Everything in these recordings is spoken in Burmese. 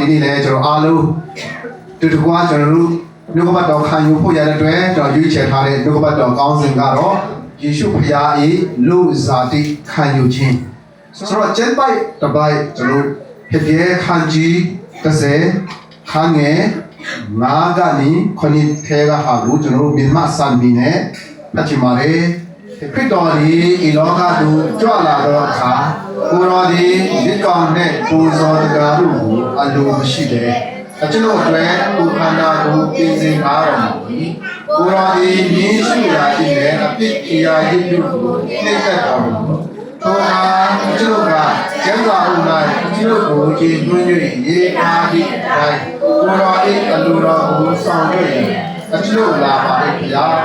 นี่เลยကျွန်တော်အားလုံးတူတကွာကျွန်တော်တို့နှုတ်ကပတ်တော်ခံယူဖို့ရတဲ့အတွက်ကျွန်တော်ရွေးချယ်ထားတဲ့နှုတ်ကပတ်တော်ကောင်းစဉ်ကတော့ယေရှုဖခင်၏လူစားတိခံယူခြင်းဆိုတော့ကျမ်းပိုက်တစ်ပိုက်ကျွန်တော်ဟေပြဲခန်းကြီး30ခန်းငယ်9ကနေ9ထဲကဟာလို့ကျွန်တော်တို့မြန်မာစံမီနဲ့ဖတ်ချင်ပါတယ်ခရစ်တော်သည်ဤလောကသို့ကြွလာသောအခါကိုယ်တော်သည်ဒီကောင်နှင့်ပူဇော်တရားတို့ကိုအလိုမရှိတဲ့အကျွန်ုပ်အတွက်ကိုယ်ခန္ဓာကိုပြင်ဆင်ထားတော်မူ၏ကိုယ်တော်သည်မြင်းရှိရာ၏လည်းအပြစ်အရာ၏တို့ကိုနှိမ့်သက်တော်မူထိုအခါကျွန်ုပ်ကကျမ်းစာအုပ်၌ကျွန်ုပ်ကိုကြည်သွင်း၍ရေးထားသည့်အတိုင်းကိုယ်တော်၏အလိုတော်ကိုဆောင်ရွက်၍အကျွန်ုပ်လာပါ၏ဘုရား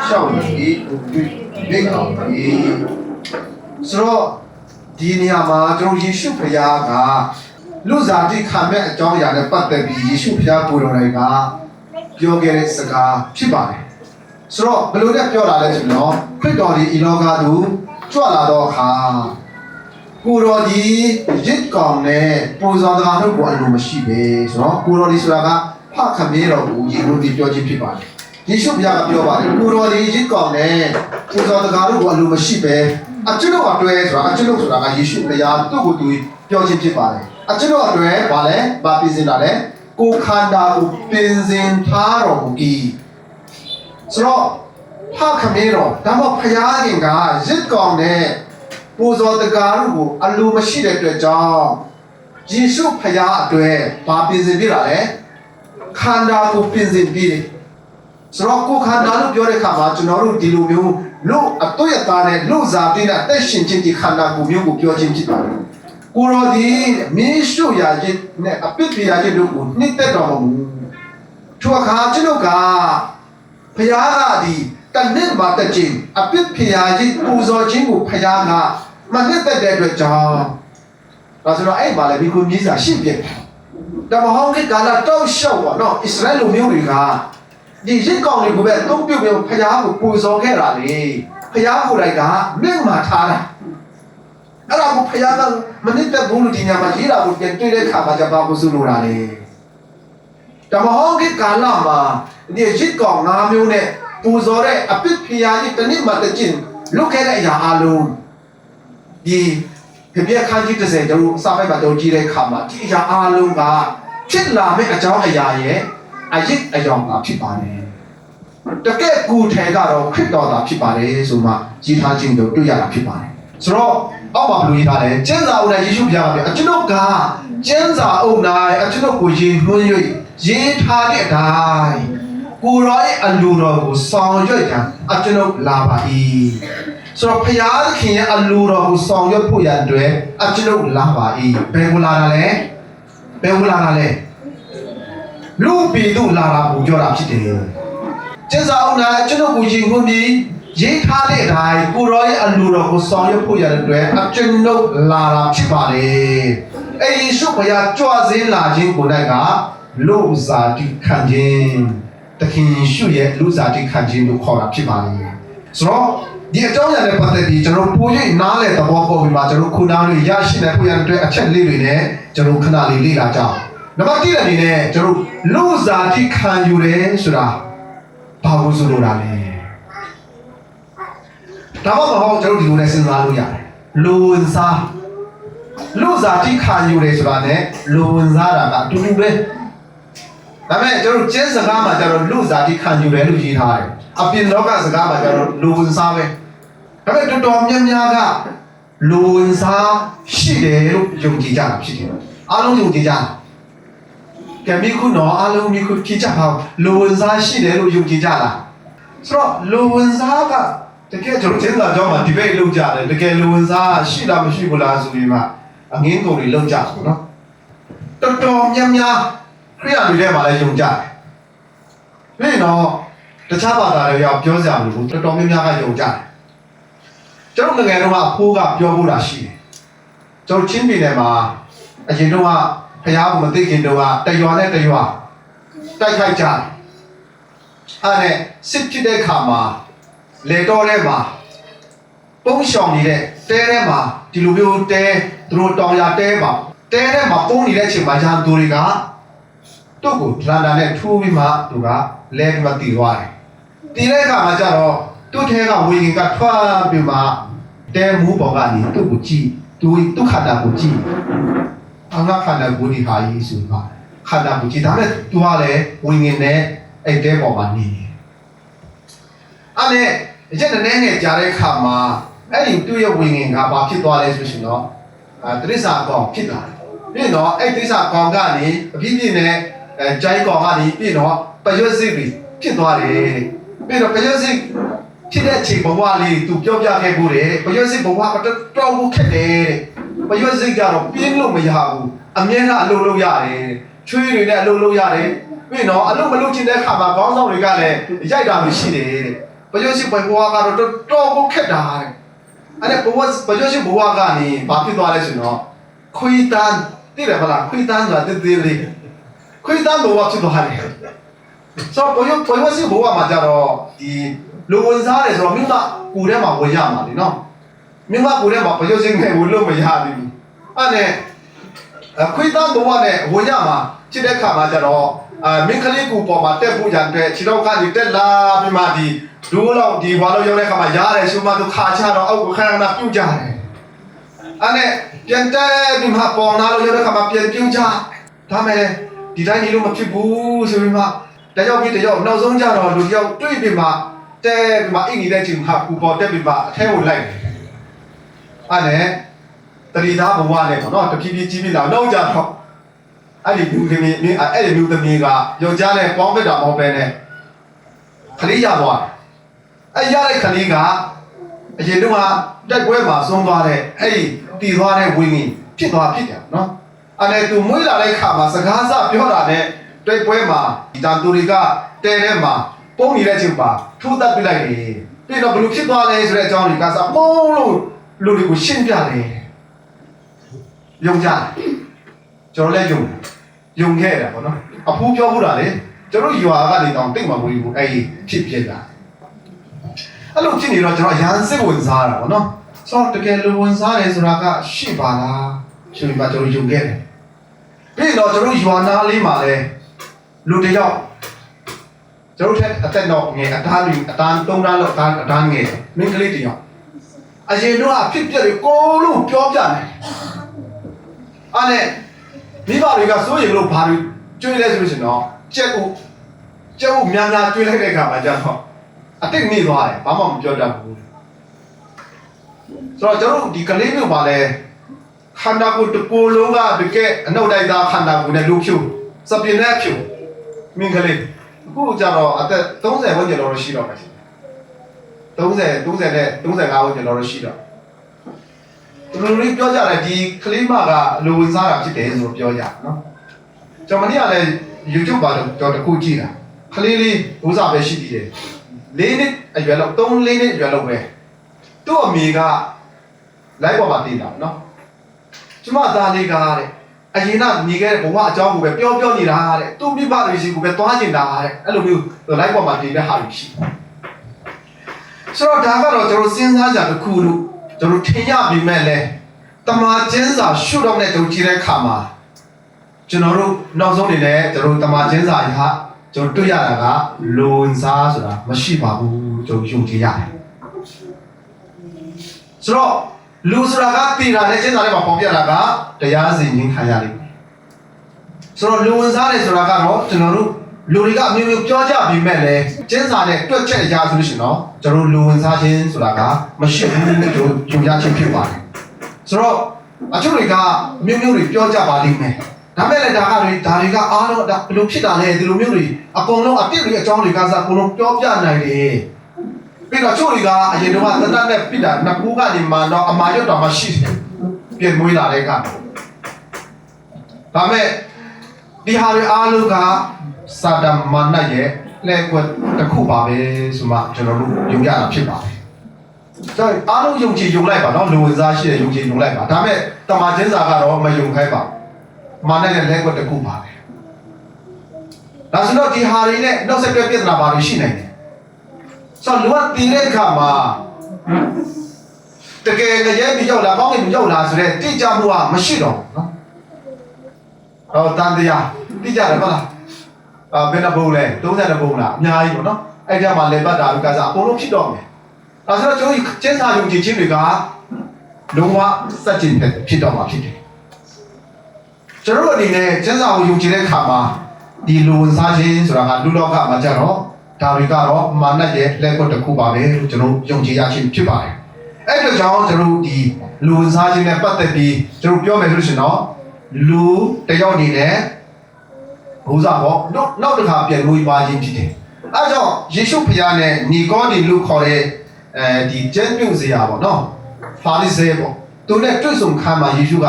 ရှောက်နေ၏မိကောင်ပြီဆိုတော့ဒီနေရာမှာကျွန်တော်ယေရှုဖခင်ကလူစားတိခံမဲ့အကြောင်းအရာနဲ့ပတ်သက်ပြီးယေရှုဖခင်ကိုယ်တော်တိုင်ကပြောခဲ့တဲ့စကားဖြစ်ပါတယ်ဆိုတော့ဘယ်လိုနဲ့ပြောတာလဲဆိုတော့ခရစ်တော်ဒီဤလောကသို့ကြွလာတော့အခါကိုယ်တော်ဒီရစ်ကောင်နဲ့ပူဇော်တော်တို့ကိုအလိုမရှိပဲဆိုတော့ကိုယ်တော်ဒီဆိုတာကဖခမေတော်ကိုယေရှုဒီပြောခြင်းဖြစ်ပါတယ်ယေရှုဘုရားကပြောပါတယ်ကိုတော်ဒီရစ်ကောင်နဲ့ပူဇော်တရားတို့ကိုအလိုမရှိပဲအကျွန်ုပ်အတွဲဆိုတာအကျွန်ုပ်ဆိုတာကယေရှုဘုရားသူ့ကိုသူပြောခြင်းဖြစ်ပါတယ်အကျွန်ုပ်အတွဲဘာလဲဘာပြင်ဆင်တာလဲကိုခန္ဓာကိုပြင်ဆင်ထားတော်မူ၏ဆိုတော့ဖခမေတော်ဒါမှဘုရားခင်ကရစ်ကောင်နဲ့ပူဇော်တရားတို့ကိုအလိုမရှိတဲ့အတွက်ကြောင့်ယေရှုဘုရားအတွဲဘာပြင်ဆင်ပြတာလဲခန္ဓာကိုပြင်ဆင်ပြီးဆိုတော့ကိုခန္ဓာလို့ပြောတဲ့အခါမှာကျွန်တော်တို့ဒီလိုမျိုးလို့အတွေ့အသားနဲ့လို့ဇာတိနဲ့အသက်ရှင်ခြင်းဒီခန္ဓာကိုမျိုးကိုပြောခြင်းဖြစ်ပါတယ်။ကိုရောဒီမင်းရှုရာခြင်းနဲ့အပစ်ပြရာခြင်းတို့ကိုနှိမ့်သက်တော်မူ။ထိုအခါကျွန်ုပ်ကဘုရားကဒီတနစ်မှာတက်ခြင်းအပစ်ပြရာခြင်းပူဇော်ခြင်းကိုဘုရားကမနှိမ့်သက်တဲ့အတွက်ကြောင့်ဒါဆိုတော့အဲ့မှာလည်းဒီကိုမြေစာရှင်းပြတယ်။ဒါမဟုတ်ကကာလာတောက်လျှောက်ပါနော်ဣသရေလလူမျိုးတွေကဒီရစ်ကောင်တွေကိုပဲသုံးပြုတ်ပြီးဖျားကိုပူဇော်ခဲ့တာလေဖျားကိုယ်တိုင်ကမြင့်မာထားတာအဲ့ဒါကိုဖျားကမနစ်သက်ဘူးလို့ဒီညမှာရေးတာကိုပြန်တွေ့တဲ့ခါမှာကျပါကိုစုလို့တာလေတမဟောင်းကကာလာမှာဒီရစ်ကောင်၅မျိုးနဲ့ပူဇော်တဲ့အပစ်ဖျားကြီးတနည်းမှတကျင်လုခဲ့တဲ့အရာအလုံးဒီပြည့်ခန်းကြီး30ကျွန်တော်အစာပိုက်မှာတော့ကြည့်တဲ့ခါမှာဒီအရာအလုံးကဖြစ်လာမယ့်အကြောင်းအရာရဲ့အယစ်အယောင်ကဖြစ်ပါတယ်တကယ့်ကိုယ်ထဲကတော့ခရစ်တော်သာဖြစ်ပါတယ်ဆိုမှကြီးထားခြင်းတို့တွေ့ရတာဖြစ်ပါတယ်ဆိုတော့အောက်မှာဘယ်လိုရေးထားလဲကျမ်းစာအုပ်၌ယေရှုဘုရားကပြောအကျွန်ုပ်ကကျမ်းစာအုပ်၌အကျွန်ုပ်ကိုယဉ်နှွှန်း၍ရေးထားတဲ့အတိုင်းကိုယ်တော်ရဲ့အလိုတော်ကိုဆောင်ရွက်ရန်အကျွန်ုပ်လာပါ၏ဆိုတော့ဘုရားသခင်ရဲ့အလိုတော်ကိုဆောင်ရွက်ဖို့ရန်အတွက်အကျွန်ုပ်လာပါ၏ဘယ်ကိုလာတာလဲဘယ်ကိုလာတာလဲလူပြည်တို့လာတာကိုပြောတာဖြစ်တယ်ကျမ်းစာအုပ်၌ကျွန်တော်ကိုယဉ်နှွှန်းပြီးရေးထားတဲ့အတိုင်းကိုရောရဲ့အလိုတော်ကိုဆောင်ရွက်ဖို့ရတဲ့အတွက်အကျွန်ုပ်လာတာဖြစ်ပါလေအဲ့ယေရှုဘုရားကြွစင်းလာခြင်းကို၌ကလူစားတိခံခြင်းတခင်ယေရှုရဲ့လူစားတိခံခြင်းကိုခေါ်တာဖြစ်ပါလေဆိုတော့ဒီအကြောင်းအရာနဲ့ပတ်သက်ပြီးကျွန်တော်ပို၍နားလည်သဘောပေါက်ပြီးမှကျွန်တော်ခုနားလေးရရှိတဲ့ဖို့ရတဲ့အတွက်အချက်လေးတွေနဲ့ကျွန်တော်ခဏလေးလေ့လာကြအောင်နံပါတ်1အနေနဲ့ကျွန်တော်လူစားတိခံယူတယ်ဆိုတာဘာလို့ဆိုလိုတာလဲဒါမှမဟုတ်ကျွန်တော်ဒီလိုနဲ့စဉ်းစားလို့ရတယ်လူဝင်စားလူစားတိခံယူတယ်ဆိုတာနဲ့လူဝင်စားတာကအတူတူပဲဒါပေမဲ့ကျွန်တော်ကျင်းစကားမှာကျွန်တော်လူစားတိခံယူတယ်လို့ရေးထားတယ်အပြင်လောကစကားမှာကျွန်တော်လူဝင်စားပဲဒါပေမဲ့တော်တော်များများကလူဝင်စားရှိတယ်လို့ယုံကြည်ကြတာဖြစ်တယ်အားလုံးယုံကြည်ကြတာကဲမိခုနော်အားလုံးမိခုဖြစ်ကြပါလူဝင်စားရှိတယ်လို့ယုံကြည်ကြလားဆိုတော့လူဝင်စားကတကယ်ကျွန်တော်ကျင်းလာကြောင်းမှာဒီဘက်လောက်ကြတယ်တကယ်လူဝင်စားရှိလားမရှိဘူးလားဆိုပြီးမှအငင်းကုန်တွေလောက်ကြဆိုနော်တော်တော်များများခရိယာတွေထဲမှာလည်းယုံကြတယ်ပြီးတော့တခြားဘာသာတွေရောက်ပြောစရာမလိုဘူးတော်တော်များများကယုံကြတယ်ကျွန်တော်ငယ်တုန်းကအဖိုးကပြောဖို့တာရှိတယ်ကျွန်တော်ချင်းပြည်နယ်မှာအရင်တုန်းကဖျားကိုမသိခင်တုန်းကတရွာနဲ့တရွာတိုက်ခိုက်ကြတယ်အဲ့နဲ့စစ်ဖြစ်တဲ့ခါမှာလေတော်ထဲမှာပုံရှောင်နေတဲ့တဲထဲမှာဒီလိုမျိုးတဲသူတို့တောင်ရတဲပါ တဲထဲမှာပုံနေတဲ့အချိန်မှာဂျာသူတွေကသူ့ကိုလန်ဒန်နဲ့ထိုးပြီးမှသူကလဲပြီးမှတည်သွားတယ်တည်တဲ့အခါမှာကျတော့သူ့ထဲကဝေရင်ကထွက်ပြီးမှတဲမူးပေါ်ကနေသူ့ကိုကြည့်သူခန္ဓာကိုကြည့်အငါခန္ဓာကိုဒီဟာကြီးဆိုပါခန္ဓာကိုကြည့်ဒါနဲ့သူကလည်းဝေရင်နဲ့အဲ့တဲပေါ်မှာနေတယ်အဲ့နဲ့အချက်နဲ့နဲ့ကြားတဲ့အခါမှာအဲ့ဒီသူ့ရဲ့ဝေရင်ကဘာဖြစ်သွားလဲဆိုရှင်တော့တရိစ္ဆာကောင်ဖြစ်လာတယ်ပြီးတော့အဲ့တရိစ္ဆာကောင်ကနေအပြည့်ပြည့်နဲ့ဂျိုင်းကောင်ကနေပြီးတော့ပရွက်စစ်ပြီးဖြစ်သွားတယ်ပြီးတော့ပရွက်စစ်ဖြစ်တဲ့အချိန်ဘဝလေးသူပြောပြခဲ့ဖို့တယ်ပရွက်စစ်ဘဝကတော်ကိုခက်တယ်တဲ့ပရွက်စစ်ကတော့ပြင်းလို့မရဘူးအမြဲတမ်းအလုပ်လုပ်ရတယ်ချွေးတွေနဲ့အလုပ်လုပ်ရတယ်ပြီးတော့အလုပ်မလုပ်ချင်တဲ့ခါမှာခေါင်းဆောင်တွေကလည်းရိုက်တာမရှိတယ်တဲ့ပရွက်စစ်ဘဝကတော့တော်ကိုခက်တာတဲ့အဲ့ဒါပရွက်စစ်ဘဝကနေဘာဖြစ်သွားလဲဆိုတော့ခွေးတန်းသိတယ်မလားခွေးတန်းဆိုတာတည်လေးခွေးတန်းဘဝဖြစ်သွားတယ်ဆိုတော့ပရွက်စစ်ဘဝမှာကြတော့ဒီလူဝင်စားတယ်ဆိုတော့မိမကူထဲမှာဝင်ရမှာလေနော်မိမကူထဲမှာပရွက်စစ်နဲ့ဝင်လို့မရဘူးအဲ့နဲ့ခွေးတန်းဘဝနဲ့ဝင်ရမှာဖြစ်တဲ့ခါမှာကြတော့မင်းကလေးကူပေါ်မှာတက်ဖို့ကြံတဲ့ခြေတော့ကနေတက်လာပြီးမှဒီဒူးလောက်ဒီဘာလို့ရောက်တဲ့ခါမှာရတယ်ဆိုမှသူခါချတော့အောက်ကိုခဏခဏပြုတ်ကြတယ်အဲ့နဲ့ပြန်တက်ပြီးမှပေါ်လာလို့ရောက်တဲ့ခါမှာပြန်ပြုတ်ကြဒါမဲ့ဒီတိုင်းနေလို့မဖြစ်ဘူးဆိုပြီးမှတယောက်ပြီးတယောက်နောက်ဆုံးကြတော့လူတယောက်တွေ့ပြီးမှတက်ပြီးမှအိမ်နေတဲ့ချိန်မှာကူပေါ်တက်ပြီးမှအထဲကိုလိုက်တယ်အဲ့နဲ့တတိသားဘဝနဲ့ပေါ့နော်တဖြည်းဖြည်းကြီးပြီးလာတော့ကြတော့အဲ့ဒီလူသမီးအဲ့ဒီလူသမီးကယောက်ျားနဲ့ပေါင်းဖက်တာမဟုတ်ပဲနဲ့ခလေးရသွားတယ်အဲ့ရတဲ့ခလေးကအရင်တုန်းကတက်ပွဲမှာဆုံးသွားတဲ့အဲ့ဒီတည်သွားတဲ့ဝင်းကြီးဖြစ်တယ်နော်အဲ့နဲ့သူမွေးလာတဲ့ခါမှာစကားစပြောတာနဲ့တက်ပွဲမှာဒီတန်သူတွေကတဲထဲမှာပုံနေတဲ့ချိန်မှာထိုးတက်ပြလိုက်တယ်ပြီးတော့ဘလို့ဖြစ်သွားလဲဆိုတဲ့အကြောင်းတွေကစပုံလို့လူတွေကိုရှင်းပြတယ်ယုံကြတယ်ကျွန်တော်လည်းယုံခဲ့တာပေါ့နော်အဖိုးပြောမှုတာလေကျွန်တော်ရွာကနေတောင်တိတ်မှမဝင်ဘူးအဲ့ဒီဖြစ်တာအဲ့လိုဖြစ်နေတော့ကျွန်တော်ရန်စစ်ဝင်စားတာပေါ့နော်ဆိုတော့တကယ်လူဝင်စားတယ်ဆိုတာကရှိပါလားဆိုပြီးမှကျွန်တော်ယုံခဲ့တယ်ပြီးတော့ကျွန်တော်ရွာနာလေးမှာလဲလူတယောက်ကျွန်တော်ထက်အသက်တော့ငယ်အသား3တန်းလောက်အသားငယ်မင်းကလေးတယောက်အရင်တော့ဖြစ်ပြတယ်ကိုလို့ပြောပြတယ်အဲ့နဲ့မိဘတွေကစိုးရိမ်လို့ဘာလို့ကျွေးလဲဆိုလို့ရှိရင်တော့ကြက်ကိုများများကျွေးလိုက်တဲ့အခါမှာကျတော့အတိတ်မိသွားတယ်ဘာမှမပြောတတ်ဘူးဆိုတော့ကျွန်တော်ဒီကလေးမျိုးပါလဲခန္ဓာကိုယ်တစ်ကိုယ်လုံးကတကယ်အနှုတ်တိုက်သားခန္ဓာကိုယ်နဲ့လူဖြူစပင်းနဲ့ဖြူမင်းကလေးအခုကျတော့အသက်30ဝန်းကျင်လောက်ရှိတော့မယ်30နဲ့35ဝန်းကျင်လောက်ရှိတော့သူတို့တွေပြောကြတယ်ဒီကလေးမကလူဝင်စားတာဖြစ်တယ်ဆိုတော့ပြောကြနော်ကျွန်တော်မနေ့ကလည်း YouTube ပါတော့တခုကြည့်တာကလေးလေးဥစားပဲရှိသေးတယ်4နှစ်အရွယ်လောက်3-4နှစ်အရွယ်လောက်ပဲသူ့အမေကလိုက်ပေါ်မှာတည်တာနော်ကျမသားလေးကတဲ့အရင်ကနေခဲ့တဲ့ဘဝအကြောင်းကိုပဲပြောနေတာတဲ့သူ့မိဘတွေရှိကိုပဲသွားကျင်တာတဲ့အဲ့လိုမျိုးလိုက်ပေါ်မှာတည်တဲ့ဟာတွေရှိဆိုတော့ဒါကတော့ကျွန်တော်စဉ်းစားကြတစ်ခုလို့ကျွန်တော်ထင်ရပြီမဲ့လဲတမာကျင်းစာရှုတော့နဲ့ကျွန်တော်ကြည့်တဲ့အခါမှာကျွန်တော်တို့နောက်ဆုံးနေလဲကျွန်တော်တမာကျင်းစာရကျွန်တော်တွေ့ရတာကလူဝင်စားဆိုတာမရှိပါဘူးကျွန်တော်ယုံကြည်ရတယ်ဆိုတော့လူဆိုတာကတည်တာနဲ့ကျင်းစာထဲမှာပေါ်ပြတာကတရားစီရင်ခံရလိမ့်မယ်ဆိုတော့လူဝင်စားတယ်ဆိုတာကတော့ကျွန်တော်တို့လူတွေကအမျိုးမျိုးပြောကြပြီးမဲ့လဲကျင်းစာနဲ့တွက်ချက်ရဆိုလို့ရှိရင်တော့ကျွန်တော်လူဝင်စားခြင်းဆိုတာကမရှိဘူးလို့ကြုံရခြင်းဖြစ်ပါတယ်ဆိုတော့အချို့တွေကအမျိုးမျိုးတွေပြောကြပါလိမ့်မယ်ဒါမဲ့လည်းဒါတွေကအားလုံးဒါဘယ်လိုဖြစ်တာလဲဒီလိုမျိုးတွေအကုန်လုံးအပြစ်တွေအကြောင်းတွေကစအကုန်လုံးပြောပြနိုင်တယ်ပြီးတော့ချို့တွေကအရင်တော့တနတ်နဲ့ပြစ်တာနှစ်ခုကနေမှတော့အမာရွတ်တော်မှရှိတယ်ပြင်မွေးလာတဲ့ကဒါမဲ့ဒီဟာတွေအားလုံးကစာတမန်နဲ့ရဲ့လက်ကွက်တစ်ခုပါပဲဆိုမှကျွန်တော်တို့ယုံကြတာဖြစ်ပါတယ်။ဒါအားလုံးယုံကြည်ယုံလိုက်ပါနော်လူဝင်စားရှိတဲ့ယုံကြည်ယုံလိုက်ပါဒါမဲ့တမန်ကျင်းစာကတော့မယုံခိုင်းပါမာနဲ့လက်ကွက်တစ်ခုပါပဲ။ဒါဆိုတော့ဒီဟာတွေနဲ့နောက်ဆက်တွဲပြဿနာပါလို့ရှိနိုင်တယ်။ဆိုတော့လူကတည်တဲ့အခါမှာတကယ်ကြဲပြီးရောက်လာကောင်းကင်ရောက်လာဆိုတဲ့တိကျမှုကမရှိတော့ဘူးနော်။ တန်တရားတိကျတယ်ဟုတ်လားဘယ်နှဘုံလဲ32ဘုံလားအများကြီးပေါ့နော်အဲ့ကြမှာလေပတ်တာလူကစားအကုန်လုံးဖြစ်တော့မယ်ဒါဆိုတော့ကျွန်တော်ကျင်းစာယုံကြည်ခြင်းတွေကလုံးဝစက်ကျင်ဖြစ်တော့မှာဖြစ်တယ်ကျွန်တော်အနေနဲ့ကျင်းစာကိုယုံကြည်တဲ့အခါမှာဒီလူဝင်စားခြင်းဆိုတာကလူလောကမှာကြတော့ဒါတွေကတော့မာနရဲ့လက်ကွက်တစ်ခုပါပဲလို့ကျွန်တော်ယုံကြည်ရခြင်းဖြစ်ပါတယ်အဲ့ဒါကြောင့်ကျွန်တော်ဒီလူဝင်စားခြင်းနဲ့ပတ်သက်ပြီးကျွန်တော်ပြောမယ်ဆိုလို့ရှိရင်တော့လူတယောက်အနေနဲ့ဘုရားဟောနောက်တစ်ခါပြန်လို့ပါခြင်းဖြစ်တယ်အဲကြောင့်ယေရှုဖခင်နဲ့နီကောဒီလူခေါ်တဲ့ဒီကျမ်းပြုစရာပေါ့နော်ဖာရိစေပေါ့သူနဲ့တွေ့ဆုံခံမှာယေရှုက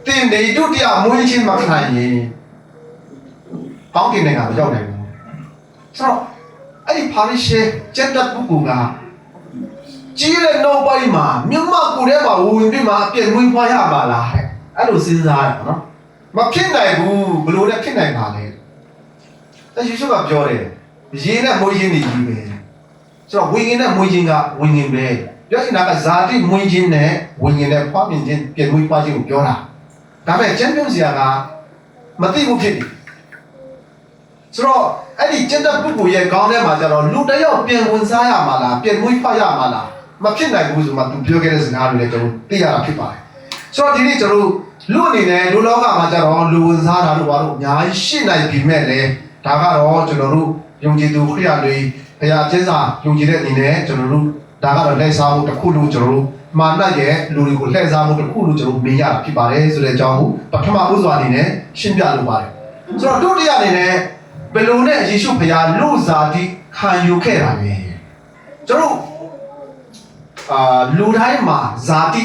တင်နေဒုတိယမွေးခြင်းမခံရင်ပေါင်းကင်နိုင်ငံမရောက်နိုင်ဘူးဆိုတော့အဲ့ဒီဖာရိရှဲကျမ်းတပ်ပုဂ္ဂိုလ်ကကြီးတဲ့နောက်ပိုင်းမှာမြတ်မကူထဲမှာဝင်ပြီးမှအပြည့်မွေးဖွားရပါလားတဲ့အဲ့လိုစဉ်းစားရပါနော်မဖြစ်နိုင်ဘူးဘလို့လဲဖြစ်နိုင်ပါလေแต่ယေရှုကပြောတယ်ရေနဲ့မွေးခြင်းတွေကြီးပဲဆိုတော့ဝိညာဉ်နဲ့မွေးခြင်းကဝိညာဉ်ပဲပြောချင်တာကဇာတိမွေးခြင်းနဲ့ဝိညာဉ်နဲ့ဖွားမြင်ခြင်းပြည့်မွေးဖွားခြင်းကိုပြောတာဒါပေမဲ့ကျမ်းပြုစရာကမသိဘူးဖြစ်တယ်ဆိုတော့အဲ့ဒီကျင့်တဲ့ပုဂ္ဂိုလ်ရဲ့ခေါင်းထဲမှာကျတော့လူတစ်ယောက်ပြန်ဝင်စားရမှာလားပြန်မွေးဖွားရမှာလားမဖြစ်နိုင်ဘူးဆိုမှသူပြောခဲ့တဲ့စကားတွေလည်းကျွန်တော်သိရတာဖြစ်ပါတယ်ဆိုတော့ဒီနေ့ကျွန်တော်လူအနေနဲ့လူလောကမှာကျတော့လူဝင်စားတာတို့ဘာလို့အများကြီးရှိနိုင်ပြီမဲ့လေဒါကတော့ကျွန်တော်တို့ယုံကြည်သူခရိယာတွေဘုရားကျမ်းစာယုံကြည်တဲ့အနေနဲ့ကျွန်တော်တို့ဒါကတော့လက်စားမှုတစ်ခုလို့ကျွန်တော်တို့မာနရဲ့လူတွေကိုလှည့်စားမှုတစ်ခုလို့ကျွန်တော်မြင်ရတာဖြစ်ပါတယ်ဆိုတဲ့အကြောင်းကိုပထမဦးစွာအနေနဲ့ရှင်းပြလိုပါတယ်ဆိုတော့ဒုတိယအနေနဲ့ဘယ်လိုနဲ့ယေရှုဖခင်လူစားတိခံယူခဲ့တာလဲကျွန်တော်လူတိုင်းမှာဇာတိ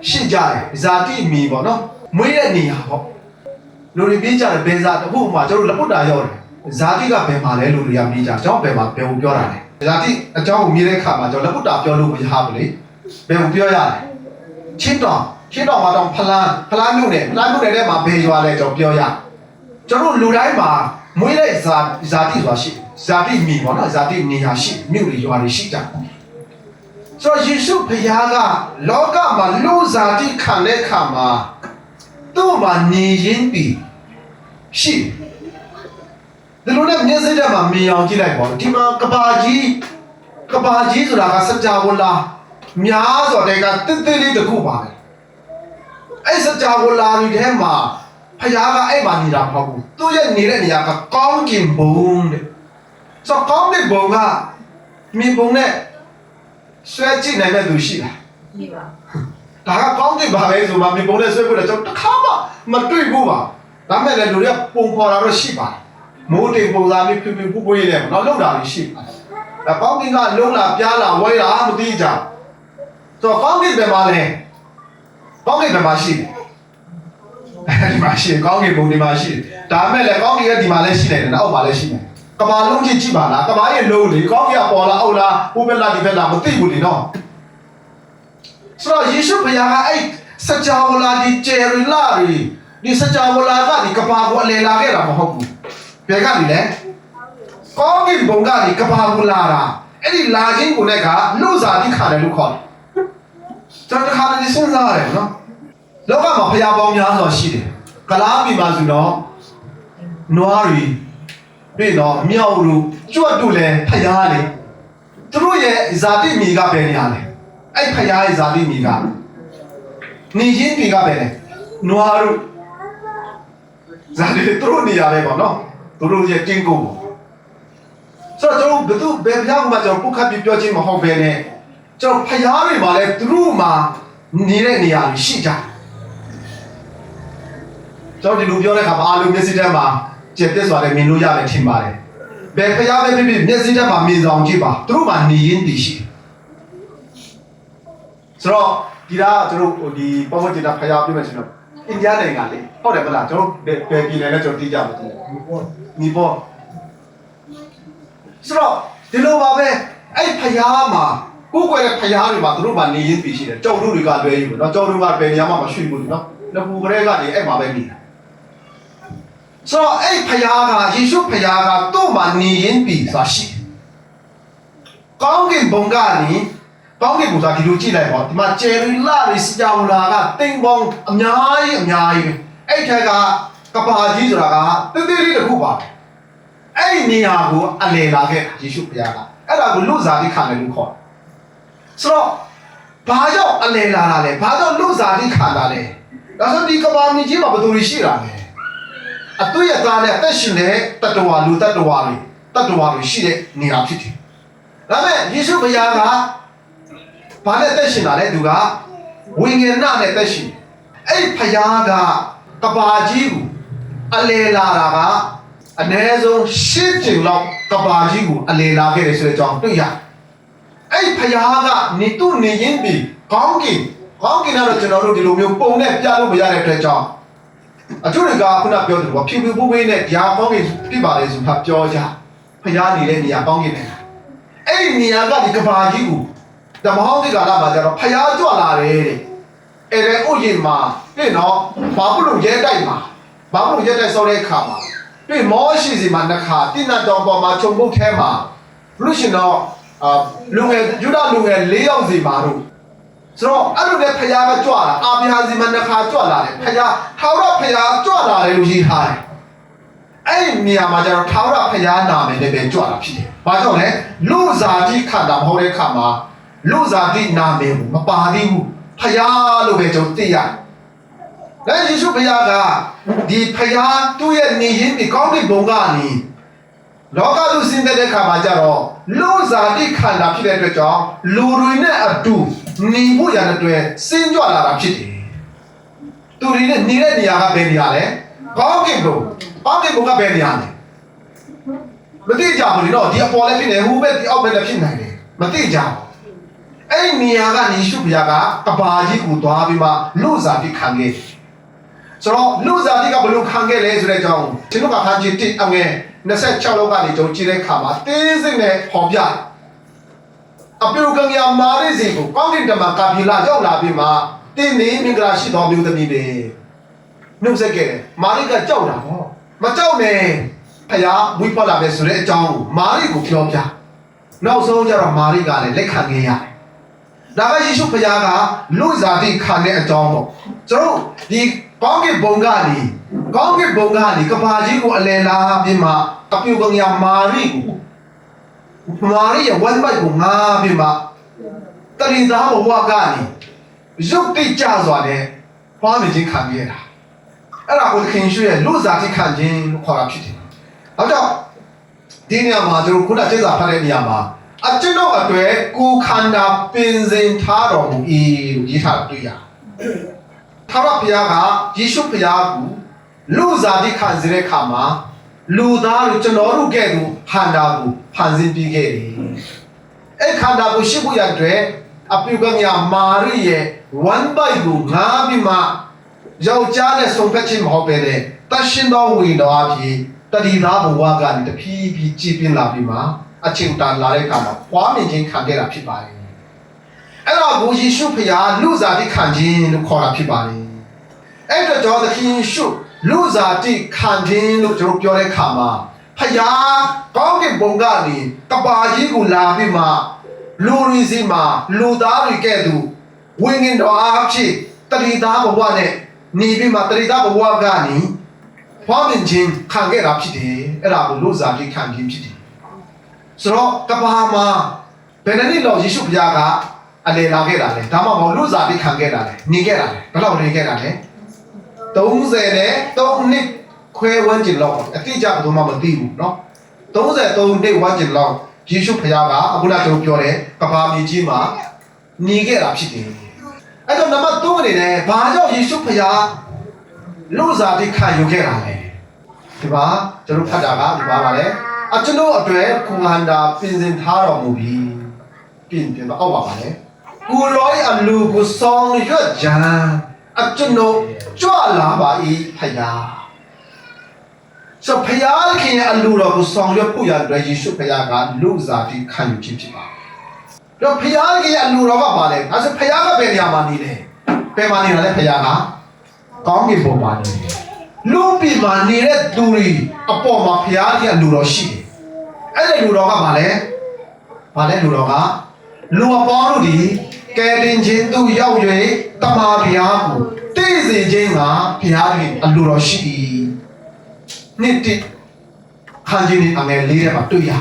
ရှိကြတယ်ဇာတိမီပေါ့နော်မွေးတဲ့နေရာပေါ့လူတွေပြေးကြတယ်ဘယ်ဇာတခုမှကျွန်တော်လက်ပုတ်တာရောက်တယ်ဇာတိကဘယ်မှာလဲလူတွေကပြေးကြကျွန်တော်ဘယ်မှာဘယ်ကိုပြောတာလဲဇာတိအကြောင်းကိုမြင်တဲ့အခါမှာကျွန်တော်လက်ပုတ်တာပြောလို့မရဘူးလေဘယ်ကိုပြောရလဲချင်းတော်မှာတော့ဖလားမြို့နယ်ထဲမှာဘယ်ရွာလဲကျွန်တော်ပြောရကျွန်တော်လူတိုင်းမှာမွေးတဲ့ဇာတိဆိုတာရှိဇာတိမီပေါ့နော်ဇာတိနေရာရှိမြို့တွေရွာတွေရှိကြဆိုတော့ယေရှုဖခင်ကလောကမှာလူဇာတိခံတဲ့အခါမှာသူ့မှာနေရင်းပြီးရှိဒီလိုနဲ့မျက်စိထဲမှာမြင်အောင်ကြည့်လိုက်ပေါ့ဒီမှာကဘာကြီးဆိုတာကစကြဝဠာများစွာတဲ့ကတစ်တစ်လေးတစ်ခုပါတယ်အဲ့စကြဝဠာတွေထဲမှာဖခင်ကအဲ့မှာနေတာမဟုတ်ဘူးသူ့ရဲ့နေတဲ့နေရာကကောင်းကင်ဘုံတဲ့ဆိုကောင်းကင်ဘုံကမြင်ဘုံနဲ့ဆွဲကြည့်နိုင်တဲ့သူရှိလားရှိပါဒါကကောင်းကင်ပါပဲဆိုမှမြင်ဘုံနဲ့ဆွဲဖို့လည်းကျွန်တော်တစ်ခါမှမတွေ့ဘူးပါဒါမဲ့လည်းလူတွေကပုံခေါ်တာတော့ရှိပါတယ်မိုးတိမ်ပုံစံမျိုးဖြူပူရေးတယ်နော်လောက်တာရှိပါတယ်ဒါကောင်းကင်ကလုံးလာပြားလာဝဲလာမသိကြဆိုတော့ကောင်းကင်ဘယ်မှာလဲကောင်းကင်ဘယ်မှာရှိလဲဒီမှာရှိကောင်းကင်ဘုံဒီမှာရှိဒါမဲ့လည်းကောင်းကင်ရဲ့ဒီမှာလည်းရှိနေတယ်အောက်မှာလည်းရှိနေကဘာလုံးကြည့်ပါလားကဘာရဲ့လုံးလေကောင်းကင်ကပေါ်လာအောက်လာဟိုဘက်လာဒီဘက်လာမသိဘူးလေနော်ဆိုတော့ယေရှုဖခင်ကအဲ့စကြဝဠာဒီကျယ်ရီလာရီဒီစကြဝဠာကဒီကဘာကိုအလည်လာခဲ့တာမဟုတ်ဘူးဘယ်ကနေလဲကောင်းကင်ဘုံကနေကဘာကိုလာတာအဲ့ဒီလာခြင်းကိုလည်းကလူစားတိခါတယ်လို့ခေါ်တယ်ကျွန်တော်တခါတည်းစဉ်းစားရတယ်နော်လောကမှာဖျားပေါင်းများစွာရှိတယ်ကလားပြည်မှာဆိုတော့နွားတွေပြီးတော့မြောက်တို့ကြွတ်တို့လည်းဖျားလေသူတို့ရဲ့ဇာတိမီကပဲနေရလဲအဲ့ဖျားရဲ့ဇာတိမီကနေရင်းပြည်ကပဲလေနွားတို့ဇာတိသူတို့နေရတယ်ပေါ့နော်သူတို့ရဲ့ကျင်းကုန်ပေါ့ဆိုတော့ကျွန်တော်ဘယ်ဖျားမှာကျွန်တော်ပုတ်ခတ်ပြီးပြောချင်းမဟုတ်ပဲနဲ့ကျွန်တော်ဖျားတွေမှာလည်းသူတို့မှာနေတဲ့နေရာတွေရှိကြကျွန်တော်ဒီလိုပြောတဲ့အခါမှာအားလုံးမျက်စိထဲမှာကျက်တက်စွာနဲ့မြင်လို့ရတယ်ထင်ပါတယ်ဘယ်ဖျားပဲဖြစ်ဖြစ်မျက်စိထဲမှာမြင်ဆောင်ကြည့်ပါသူတို့မှာနေရင်းတည်ရှိဆိုတော့ဒီကကျွန်တော်ဒီပတ်ဝန်းကျင်ကဖျားပြမယ်ဆိုတော့အိန္ဒိယနိုင်ငံလေဟုတ်တယ်မလားကျွန်တော်ဘယ်ပြည်နယ်လဲကျွန်တော်သိကြပါသေးတယ်နီပေါ်ဆိုတော့ဒီလိုပါပဲအဲ့ဖျားမှာကိုယ်ကွယ်တဲ့ဖျားတွေမှာသူတို့မှာနေရင်းတည်ရှိတယ်ကြောက်တို့တွေကလွဲယူတယ်နော်ကြောက်တို့ကဘယ်နေရာမှမရှိဘူးနော်လက်ပူကလေးကနေအဲ့မှာပဲနေတာဆိုတော့အဲ့ဖျားကယေရှုဖျားကသူ့မှာနေရင်းပြီးဆိုတာရှိကောင်းကင်ဘုံကနေကောင်းကင်ဘုံဆိုတာဒီလိုကြည့်လိုက်ပါဒီမှာကျယ်ရီလာရီစကြဝဠာကတိမ်ပေါင်းအများကြီး အဲ့ထက်ကကဘာကြီးဆိုတာကတိတိလေးတစ်ခုပါအဲ့ဒီနေရာကိုအလယ်လာခဲ့ယေရှုဘုရားကအဲ့ဒါကိုလူစားတိခံတယ်လို့ခေါ်ဆိုတော့ဘာကြောင့်အလယ်လာတာလဲဘာကြောင့်လူစားတိခံတာလဲဒါဆိုဒီကဘာမြေကြီးမှာဘယ်သူတွေရှိတာလဲအတွေ့အကြုံနဲ့အသက်ရှင်တဲ့တတ္တဝါလူတတ္တဝါတွေရှိတဲ့နေရာဖြစ်တယ်ဒါပေမဲ့ယေရှုဘုရားကဘာနဲ့အသက်ရှင်တာလဲသူကဝိညာဉ်နဲ့အသက်ရှင်အဲ့ဖယားကကဘာကြီးကိုအလေလာတာကအနည်းဆုံး10ကျင်လောက်ကဘာကြီးကိုအလေလာခဲ့တယ်ဆိုတဲ့အကြောင်းတွေ့ရအဲ့ဖယားကနေသူ့နေရင်းပြီးကောင်းကင်ကတော့ကျွန်တော်တို့ဒီလိုမျိုးပုံနဲ့ပြလို့မရတဲ့အတွက်ကြောင့်အချို့တွေကခုနပြောသလိုဖြူဖြူပိုးပေးနဲ့ဓာကောင်းကင်ပြပါလေဆိုတာပြောကြဖယားနေတဲ့နေရာကောင်းကင်နဲ့အဲ့ဒီနေရာကဒီကဘာကြီးကိုဓမ္မဟောင်းဒီကာလမှာကျတော့ဖယားကြွလာတယ်တဲ့အဲ့ဒါဥယျာဉ်မှာတွေ့နော်ဘာဖြစ်လို့ရဲတိုက်မှာဘာဖြစ်လို့ရဲတိုက်ဆောက်တဲ့အခါမှာတွေ့မောရှိစီမှာနှစ်ခါတိနတ်တော်ပေါ်မှာခြုံပုတ်ထဲမှာလို့ရှင်တော့လူငယ်ယူဒလူငယ်၄ယောက်စီမှာတို့ဆိုတော့အဲ့လိုနဲ့ဖယားကကြွလာအာဗြဟံစီမှာနှစ်ခါကြွလာတယ်ဖယားထာဝရဖယားကြွလာတယ်လို့ရေးထားတယ်အဲ့ဒီနေရာမှာကျတော့ထာဝရဖယားနာမည်နဲ့ပဲကြွလာဖြစ်တယ်ဘာကြောင့်လဲလူစားတိခန္ဓာမဟုတ်တဲ့အခါမှာလူစားတိနာမည်ကိုမပါသေးဘူးဖယားလို့ပဲကျွန်တော်သိရတယ်။ဒါယေရှုဖယားကဒီဖယားသူ့ရဲ့နေရင်းဒီကောင်းကင်ဘုံကနေလောကလူစင်တဲ့အခါမှာကျတော့လူစားတိခန္ဓာဖြစ်တဲ့အတွက်ကြောင့်လူတွေနဲ့အတူနေဖို့ရတဲ့အတွက်စင်ကြွလာတာဖြစ်တယ်။သူတွေနဲ့နေတဲ့နေရာကဘယ်နေရာလဲ။ကောင်းကင်ဘုံကဘယ်နေရာလဲ။မသိကြဘူးနော်ဒီအပေါ်လည်းဖြစ်နေဟိုဘက်ဒီအောက်ဘက်လည်းဖြစ်နိုင်တယ်။မသိကြဘူး။အဲ့ဒီနေရာကနေရှုဘုရားကကဘာကြီးကိုသွားပြီးမှလူစားတိခံခဲ့ဆိုတော့လူစားတိကဘယ်လိုခံခဲ့လဲဆိုတဲ့အကြောင်းကျွန်တော်ကခါကြည့်တစ်အငယ်26လောက်ကနေကျွန်တော်ကြည့်တဲ့အခါမှာတင်းစိမ့်နဲ့ဟောပြအပြုကံရမာရိစီကိုကောင်းကင်တမန်ကာဗီလာရောက်လာပြီးမှတင်းနေမင်္ဂလာရှိတော်မျိုးသမီးတွေနှုတ်ဆက်ခဲ့တယ်မာရိကကြောက်တာဟောမကြောက်နဲ့ဖယားဝိပလာပဲဆိုတဲ့အကြောင်းကိုမာရိကိုပြောပြနောက်ဆုံးကျတော့မာရိကလည်းလက်ခံခဲ့ရတယ်ဒါကယေရှုဖယားကလူစားတိခံတဲ့အကြောင်းပေါ့ကျွန်တော်ဒီကောင်းကင်ဘုံကနေကဘာကြီးကိုအလယ်လာပြီးမှအပြုကံရမာရိရဲ့ဝမ်းပိုက်ကိုငားပြီးမှတရင်သားဘဝကနေရုပ်တိတ်ကြစွာနဲ့ဖွားမြင်ခြင်းခံရတာအဲ့ဒါကိုခင်ရွှေရဲ့လူစားတိခံခြင်းလို့ခေါ်တာဖြစ်တယ်။နောက်တော့ဒီနေရာမှာကျွန်တော်ခုနကျက်စာဖတ်တဲ့နေရာမှာအကျွန်ုပ်အတွက်ကိုခန္ဓာပင်စင်ထားတော်မူ၏လို့ရေးထားတာတွေ့ရတယ်။ထာဝရဘုရားကယေရှုဘုရားကိုလူစားတိခံစေတဲ့အခါမှာလူသားတို့ကျွန်တော်တို့ကဲ့သို့ခန္ဓာကိုဖန်ဆင်းပြီးခဲ့တယ်။အဲ့ခန္ဓာကိုရှိဖို့ရတဲ့အပြုကံရမာရိရဲ့ဝမ်းပိုက်ကိုငားပြီးမှယောက်ျားနဲ့ဆုံဖက်ခြင်းမဟုတ်ပဲနဲ့တရှင်တော်ဝိတော်အဖြစ်တတိသားဘဝကနေတဖြည်းဖြည်းကြည်ပြင်းလာပြီးမှအချင်းတန်လာတဲ့အခါမှာပွားမြင်ခြင်းခံခဲ့တာဖြစ်ပါတယ်။အဲ့တော့ကိုယေရှုဖခင်လူစားတိခံခြင်းလို့ခေါ်တာဖြစ်ပါတယ်။အဲ့တော့ကျွန်တော်သခင်ယေရှုလူစားတိခံခြင်းလို့ကျွန်တော်ပြောတဲ့အခါမှာဖခင်ကောင်းကင်ဘုံကနေကဘာကြီးကိုလာပြီးမှလူရင်းစီမှာလူသားတွေကဲ့သို့ဝိညာဉ်တော်အားဖြင့်တတိသားဘဝနဲ့နေပြီးမှတတိသားဘဝကနေဖွားမြင်ခြင်းခံခဲ့တာဖြစ်တယ်။အဲ့ဒါကိုလူစားတိခံခြင်းဖြစ်တယ်ဆိုတော့ကဘာမှာဘယ်နှစ်လောက်ယေရှုဘုရားကအလယ်လာခဲ့တာလဲဒါမှမဟုတ်လူစားတိခံခဲ့တာလဲနေခဲ့တာလဲဘယ်လောက်နေခဲ့တာလဲ30နဲ့3နှစ်ခွဲဝန်းကျင်လောက်အတိအကျဘယ်သူမှမသိဘူးเนาะ33နှစ်ဝန်းကျင်လောက်ယေရှုဘုရားကအခုနကကျွန်တော်ပြောတယ်ကဘာမြေကြီးမှာနေခဲ့တာဖြစ်တယ်အဲ့တော့နံပါတ်3အနေနဲ့ဘာကြောင့်ယေရှုဘုရားလူစားတိခံယူခဲ့တာလဲဒီမှာကျွန်တော်ဖတ်တာကဒီမှာပါလေအကျွန်ုပ်အတွက်ခုံဟန္တာပြင်ဆင်ထားတော်မူပြီးပြင်အောက်ပါပါလေကိုရောအလူကိုဆောင်ရွက်ကြံအကျွန်ုပ်ကြွလာပါ၏ဖယားဆိုဖယားခင်အလူတော်ကိုဆောင်ရွက်ဖို့ရတဲ့ယေရှုဖယားကလူစားတိခံယူခြင်းဖြစ်ပါတယ်တော့ဖယားခင်အလူတော်ကပါလေအဲဆိုဖယားကဘယ်နေရာမှာနေလဲဘယ်မှာနေတာလဲဖယားကကောင်းကင်ဘုံမှာနေတယ်လူပြည်မှာနေတဲ့သူတွေအပေါ်မှာဖယားကြီးကလူတော်ရှိတယ်။အဲ့ဒီလူတော်ကဘာလဲလူတော်ကလူအပေါင်းတို့ဒီ ကဲတင်ချင်းသူရောက်၍တမန်တရားကိုတည်စေခြင်းကဘုရားကြီးအလိုတော်ရှိ၏နှစ်တိခန်းကြီးအငယ်လေးထဲမှာတွေ့ရ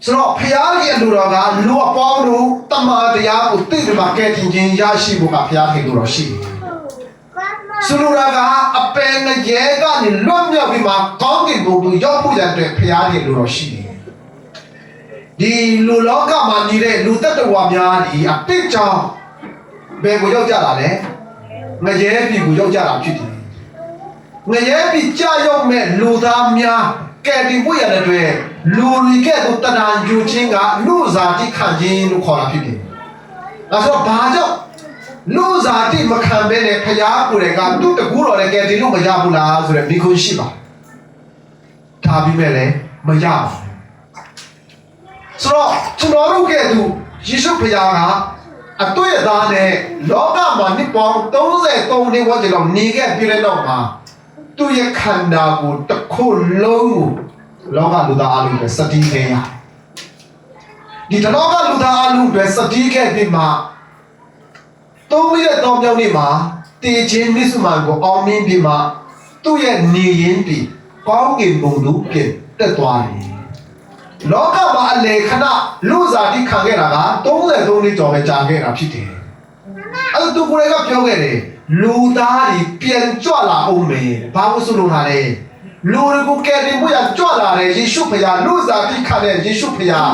ဆိုတော့ဘုရားကြီးအလိုတော်ကလူအပေါင်းတို့တမန်တရားကိုတည်တယ်မှာကဲတင်ချင်းရရှိဖို့ကဘုရားကြီးလိုတော်ရှိတယ်ဆိုလိုတာကအပင်ငရဲကနေလွတ်မြောက်ပြီးမှကောင်းကင်ဘုံကိုရောက်ဖို့ရတဲ့ဘုရားကြီးလိုတော်ရှိတယ်ဒီလူလောကမှာနေတဲ့လူတ attva များဒီအပိတ်ကြောင့်ဘယ်ကိုရောက်ကြတာလဲငရဲပြည်ကိုရောက်ကြတာဖြစ်တယ်ငရဲပြည်ကြာရောက်မဲ့လူသားများကဲတင်ဖို့ရတဲ့အတွက်လူတွေကဲ့သို့တဏှာယူခြင်းကလူစားတိခံခြင်းလို့ခေါ်တာဖြစ်တယ်ဒါဆိုတော့ဘာကြောင့်လူစားတိမခံဘဲနဲ့ဖျားကိုယ်တွေကသူ့တကူတော်လည်းကဲတင်လို့မရဘူးလားဆိုတဲ့မိခွန်းရှိပါဒါပြီးမဲ့လည်းမရပါဘူးဆိုတော့ကျွန်တော်တို့ကဲ့သို့ယေရှုဖျားကအတွေ့အသားနဲ့လောကမှာနှစ်ပေါင်း33နှစ်ဝန်းကျင်လောက်နေခဲ့ပြီးတဲ့နောက်မှာသူ့ရဲ့ခန္ဓာကိုယ်တစ်ခုလုံးကိုလောကလူသားအလုံးပဲစတိခဲ့ရဒီတလောကလူသားအလုံးပဲစတိခဲ့ပြီးမှ3ရက်တောင်းပြောင်းနေမှာတည်ခြင်းမြစ်စုမှန်ကိုအောင်မြင်ပြီးမှသူ့ရဲ့နေရင်ပြီးကောင်းကင်ဘုံသို့ပြန်တက်သွားတယ်လောကမှာအလေခဏလူစားတိခံခဲ့တာက33နှစ်ကျော်ပဲကြာခဲ့တာဖြစ်တယ်အဲ့သူကိုယ်ကပြောခဲ့တယ်လူသားတွေပြန်ကြွလာအောင်မယ်ဘာလို့ဆိုလို့ထားလဲလူတွေကိုကယ်တင်ဖို့ရကြွလာတယ်ယေရှုဖခင်လူစားတိခံတဲ့ယေရှုဖခင်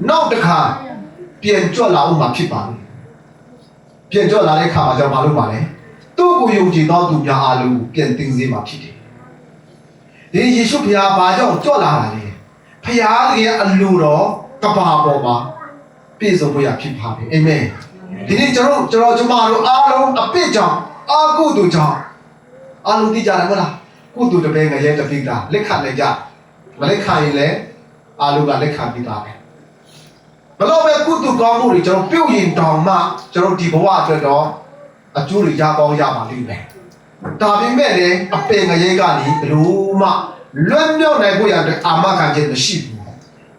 နောက်တစ်ခါပြန်ကြွလာအောင်မှာဖြစ်ပါမယ်ပြန်ကြွလာတဲ့ခါမှာကြောင့်မလုပ်ပါနဲ့သူ့ကိုယုံကြည်သောသူများအားလုံးပြန်တင်စေမှာဖြစ်တယ်ဒီယေရှုဖခင်ဘာကြောင့်ကြွလာတာလဲဖခင်ရဲ့အလိုတော်ကဘာပေါ်မှာပြည့်စုံဖို့ရဖြစ်ပါမယ်အာမင်ဒီနေ့ကျွန်တော်ကျမတို့အားလုံးအပြစ်ကြောင့်အာကုသိုလ်ကြောင့်အားလုံးသိကြတယ်မဟုတ်လားကုသိုလ်တပည့်ငရဲတပိတာလက်ခံလိုက်ကြမလက်ခံရင်လည်းအားလုံးကလက်ခံပြီးသားပဲဘလို့ပဲကုသိုလ်ကောင်းမှုတွေကျွန်တော်ပြုတ်ရင်တောင်မှကျွန်တော်ဒီဘဝအတွက်တော့အကျိုးတွေရကောင်းရပါလိမ့်မယ်ဒါပေမဲ့လည်းအပင်ငရဲကနေဘလို့မှလွတ်မြောက်နိုင်ဖို့ရတဲ့အာမခံချက်မရှိဘူး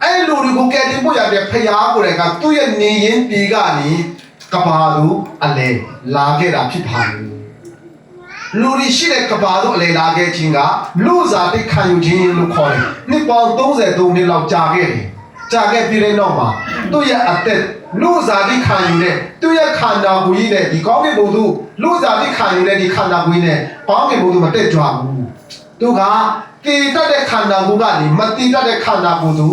အဲ့လူတွေကိုကယ်တင်ဖို့ရတဲ့ဖခင်ကိုယ်တိုင်ကသူ့ရဲ့နေရင်ပြည်ကနေကဘာတို့အလဲလာခဲ့တာဖြစ်ပါလေလူတွေရှိတဲ့ကဘာတို့အလဲလာခဲ့ခြင်းကလူစားတိခံယူခြင်းလို့ခေါ်တယ်နှစ်ပေါင်း33နှစ်လောက်ကြာခဲ့တယ်ကြာခဲ့ပြီးတဲ့နောက်မှာသူ့ရဲ့အသက်လူစားတိခံယူတဲ့သူ့ရဲ့ခန္ဓာကိုယ်ကြီးနဲ့ဒီကောင်းကင်ဘုံသူလူစားတိခံယူတဲ့ဒီခန္ဓာကိုယ်ကြီးနဲ့ကောင်းကင်ဘုံသူမတက်ကြွဘူးသူကတည်တတ်တဲ့ခန္ဓာကိုယ်ကနေမတည်တတ်တဲ့ခန္ဓာကိုယ်သူ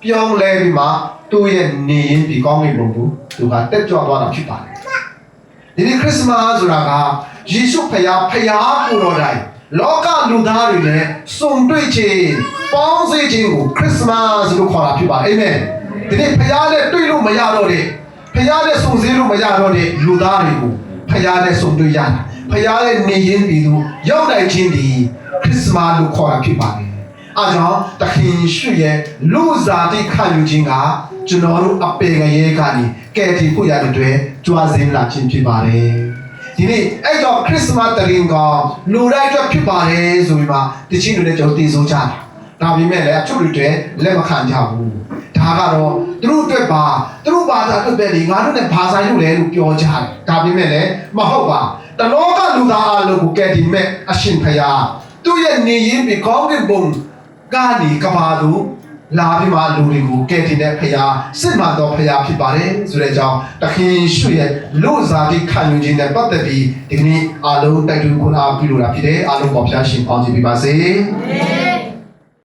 ပြောင်းလဲပြီးမှသူ့ရဲ့နေရင်ဒီကောင်းကင်ဘုံသူကတက်ကြွသွားတာဖြစ်ပါတယ်ဒီနေ့ခရစ်စမတ်ဆိုတာကယေရှုဖခင်ကိုတော်တိုင်လောကလူသားတွေနဲ့စုံတွေ့ခြင်းပေါင်းစည်းခြင်းကိုခရစ်စမတ်လို့ခေါ်တာဖြစ်ပါတယ်အာမင်ဒီနေ့ဖခင်နဲ့တွေ့လို့မရတော့တဲ့ဖခင်နဲ့စုံစည်းလို့မရတော့တဲ့လူသားတွေကိုဖခင်နဲ့စုံတွေ့ရတာဖခင်ရဲ့နေရင်ပြီးသူရောက်နိုင်ခြင်းဒီခရစ်စမတ်လို့ခေါ်တာဖြစ်ပါတယ်အားကြောင့်သခင်ရှုရဲ့လူစားတိခံယူခြင်းကကျွန်တော်တို့အပေငရဲကနေကယ်တင်ဖို့ရတဲ့အတွက်ကြွားစင်းလာခြင်းဖြစ်ပါတယ်ဒီနေ့အဲ့တော့ခရစ်စမတ်တရင်ကလူတိုင်းအတွက်ဖြစ်ပါတယ်ဆိုပြီးမှတချင်းတွေလည်းကျွန်တော်သိဆုံးကြတယ်ဒါပေမဲ့လည်းအချို့တွေလက်မခံကြဘူးဒါကတော့သူတို့အတွက်ပါသူတို့ဘာသာအတွက်ပဲလေငါတို့နဲ့ဘာဆိုင်လို့လဲလို့ပြောကြတယ်ဒါပေမဲ့လည်းမဟုတ်ပါတလောကလူသားအလုံးကိုကယ်တင်မဲ့အရှင်ဖခင်သူ့ရဲ့နေရင်ပြီးကောင်းကင်ဘုံကနေကဘာတို့လာပြီးမှလူတွေကိုကယ်တင်တဲ့ဖခင်စစ်မှန်သောဖခင်ဖြစ်ပါတယ်ဆိုတဲ့အကြောင်းသခင်ရှုရဲ့လူစားတိခံယူခြင်းနဲ့ပတ်သက်ပြီးဒီကနေ့အားလုံးတိုက်တွန်းခွင့်အားပြုလိုတာဖြစ်တယ်အားလုံးပေါ်ပြရှင်ပေါင်းချပေးပါစေ